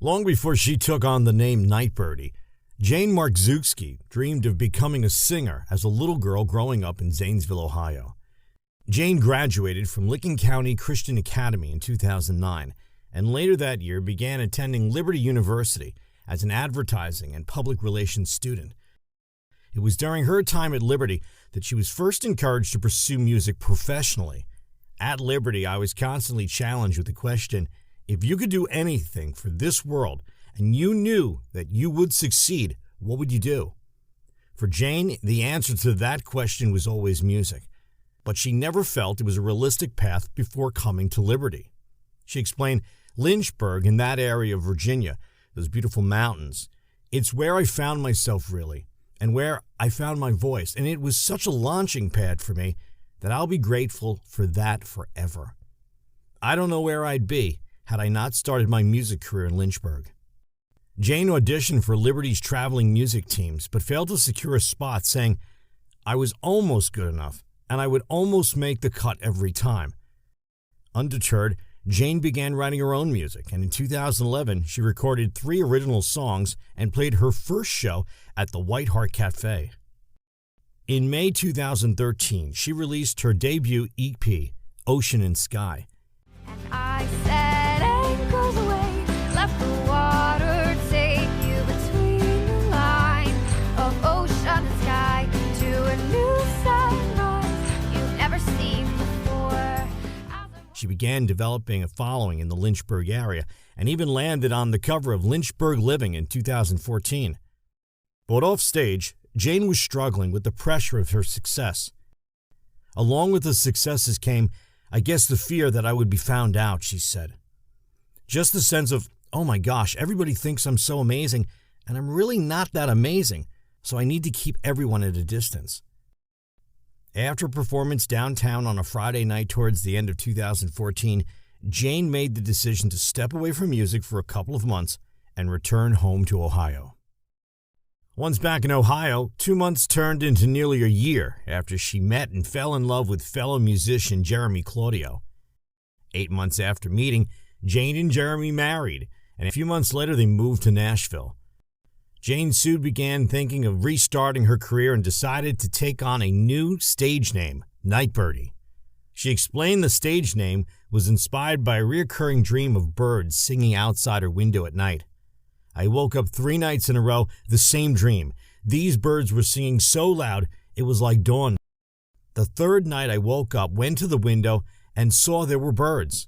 Long before she took on the name Nightbirde, Jane Marczewski dreamed of becoming a singer as a little girl growing up in Zanesville, Ohio. Jane graduated from Licking County Christian Academy in 2009 and later that year began attending Liberty University as an advertising and public relations student. It was during her time at Liberty that she was first encouraged to pursue music professionally. At Liberty, I was constantly challenged with the question, if you could do anything for this world and you knew that you would succeed, what would you do? For Jane, the answer to that question was always music, but she never felt it was a realistic path before coming to Liberty. She explained, Lynchburg in that area of Virginia, those beautiful mountains, it's where I found myself really, and where I found my voice, and it was such a launching pad for me that I'll be grateful for that forever. I don't know where I'd be had I not started my music career in Lynchburg. Jane auditioned for Liberty's traveling music teams, but failed to secure a spot, saying, I was almost good enough, and I would almost make the cut every time. Undeterred, Jane began writing her own music, and in 2011, she recorded 3 original songs and played her first show at the White Hart Cafe. In May 2013, she released her debut EP, Ocean and Sky. And I set anchors away, left the water take you between the line of ocean and sky to a new sunrise you've never seen before. She began developing a following in the Lynchburg area and even landed on the cover of Lynchburg Living in 2014. But off stage, Jane was struggling with the pressure of her success. Along with the successes came, I guess, the fear that I would be found out, she said. Just the sense of, oh my gosh, everybody thinks I'm so amazing, and I'm really not that amazing, so I need to keep everyone at a distance. After a performance downtown on a Friday night towards the end of 2014, Jane made the decision to step away from music for a couple of months and return home to Ohio. Once back in Ohio, 2 months turned into nearly a year after she met and fell in love with fellow musician Jeremy Claudio. 8 months after meeting, Jane and Jeremy married, and a few months later they moved to Nashville. Jane soon began thinking of restarting her career and decided to take on a new stage name, Nightbirde. She explained the stage name was inspired by a recurring dream of birds singing outside her window at night. I woke up 3 nights in a row, the same dream. These birds were singing so loud, it was like dawn. The 3rd night I woke up, went to the window, and saw there were birds.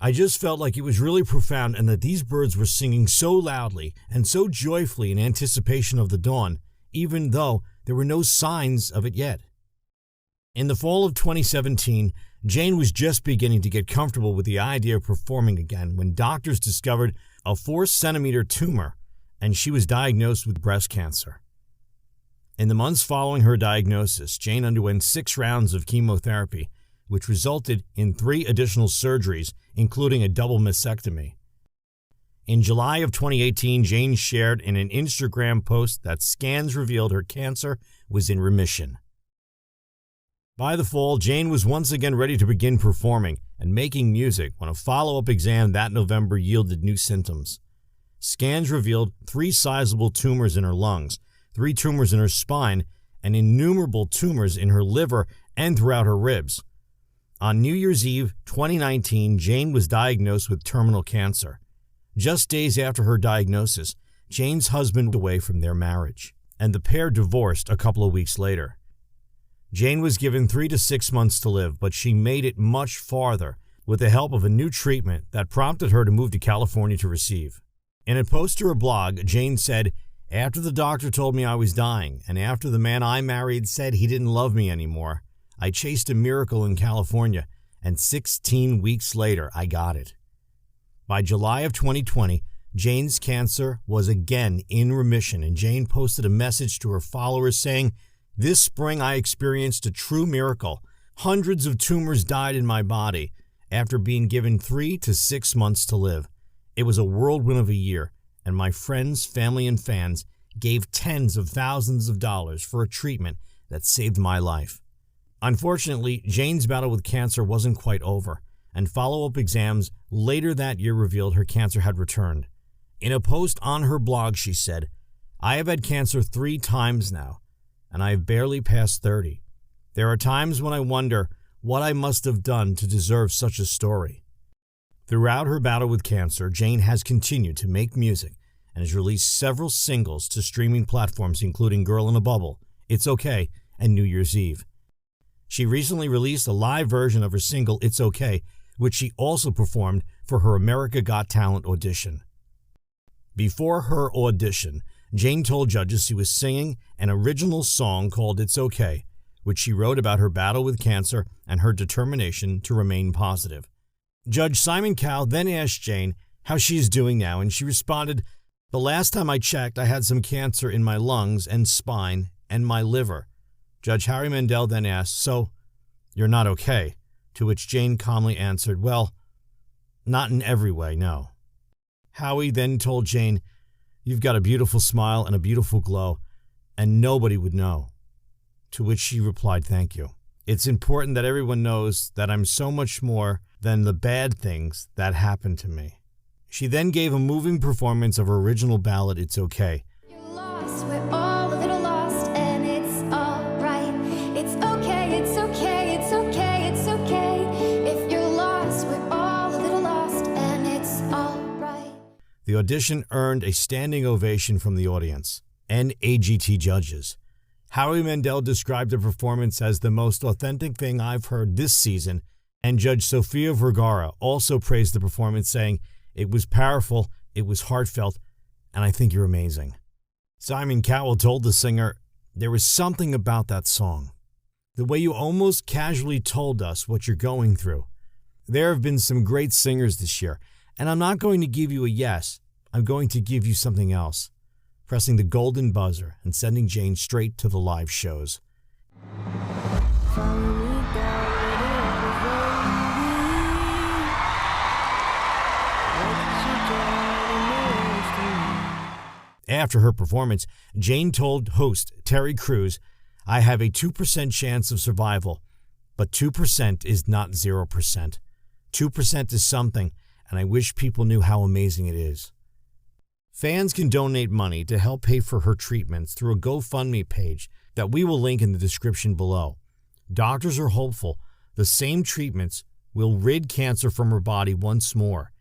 I just felt like it was really profound and that these birds were singing so loudly and so joyfully in anticipation of the dawn, even though there were no signs of it yet. In the fall of 2017, Jane was just beginning to get comfortable with the idea of performing again when doctors discovered a 4-centimeter tumor, and she was diagnosed with breast cancer. In the months following her diagnosis, Jane underwent 6 rounds of chemotherapy, which resulted in 3 additional surgeries, including a double mastectomy. In July of 2018, Jane shared in an Instagram post that scans revealed her cancer was in remission. By the fall, Jane was once again ready to begin performing and making music when a follow-up exam that November yielded new symptoms. Scans revealed 3 sizable tumors in her lungs, 3 tumors in her spine, and innumerable tumors in her liver and throughout her ribs. On New Year's Eve 2019, Jane was diagnosed with terminal cancer. Just days after her diagnosis, Jane's husband was away from their marriage, and the pair divorced a couple of weeks later. Jane was given 3 to 6 months to live, but she made it much farther with the help of a new treatment that prompted her to move to California to receive. In a post to her blog, Jane said, "After the doctor told me I was dying, and after the man I married said he didn't love me anymore, I chased a miracle in California, and 16 weeks later, I got it." By July of 2020, Jane's cancer was again in remission, and Jane posted a message to her followers saying, "This spring I experienced a true miracle. Hundreds of tumors died in my body after being given 3 to 6 months to live. It was a whirlwind of a year, and my friends, family, and fans gave tens of thousands of dollars for a treatment that saved my life." Unfortunately, Jane's battle with cancer wasn't quite over, and follow-up exams later that year revealed her cancer had returned. In a post on her blog, she said, "I have had cancer 3 times now, and I have barely passed 30. There are times when I wonder what I must have done to deserve such a story." Throughout her battle with cancer, Jane has continued to make music and has released several singles to streaming platforms including Girl in a Bubble, It's Okay, and New Year's Eve. She recently released a live version of her single It's Okay, which she also performed for her America Got Talent audition. Before her audition, Jane told judges she was singing an original song called It's Okay, which she wrote about her battle with cancer and her determination to remain positive. Judge Simon Cowell then asked Jane how she is doing now, and she responded, "The last time I checked, I had some cancer in my lungs and spine and my liver." Judge Harry Mandel then asked, "So, you're not okay?" To which Jane calmly answered, "Well, not in every way, no." Howie then told Jane, "You've got a beautiful smile and a beautiful glow, and nobody would know." To which she replied, "Thank you. It's important that everyone knows that I'm so much more than the bad things that happened to me." She then gave a moving performance of her original ballad, It's Okay. You're lost, we're all a little lost, and it's alright. It's okay, it's okay, it's okay, it's okay. If you're lost, we're all a little lost, and it's alright. The audition earned a standing ovation from the audience and AGT judges. Howie Mandel described the performance as the most authentic thing I've heard this season, and Judge Sofia Vergara also praised the performance, saying, "It was powerful, it was heartfelt, and I think you're amazing." Simon Cowell told the singer, "There was something about that song. The way you almost casually told us what you're going through. There have been some great singers this year, and I'm not going to give you a yes, I'm going to give you something else," pressing the golden buzzer and sending Jane straight to the live shows. After her performance, Jane told host Terry Crews, "I have a 2% chance of survival, but 2% is not 0%. 2% is something, and I wish people knew how amazing it is." Fans can donate money to help pay for her treatments through a GoFundMe page that we will link in the description below. Doctors are hopeful the same treatments will rid cancer from her body once more,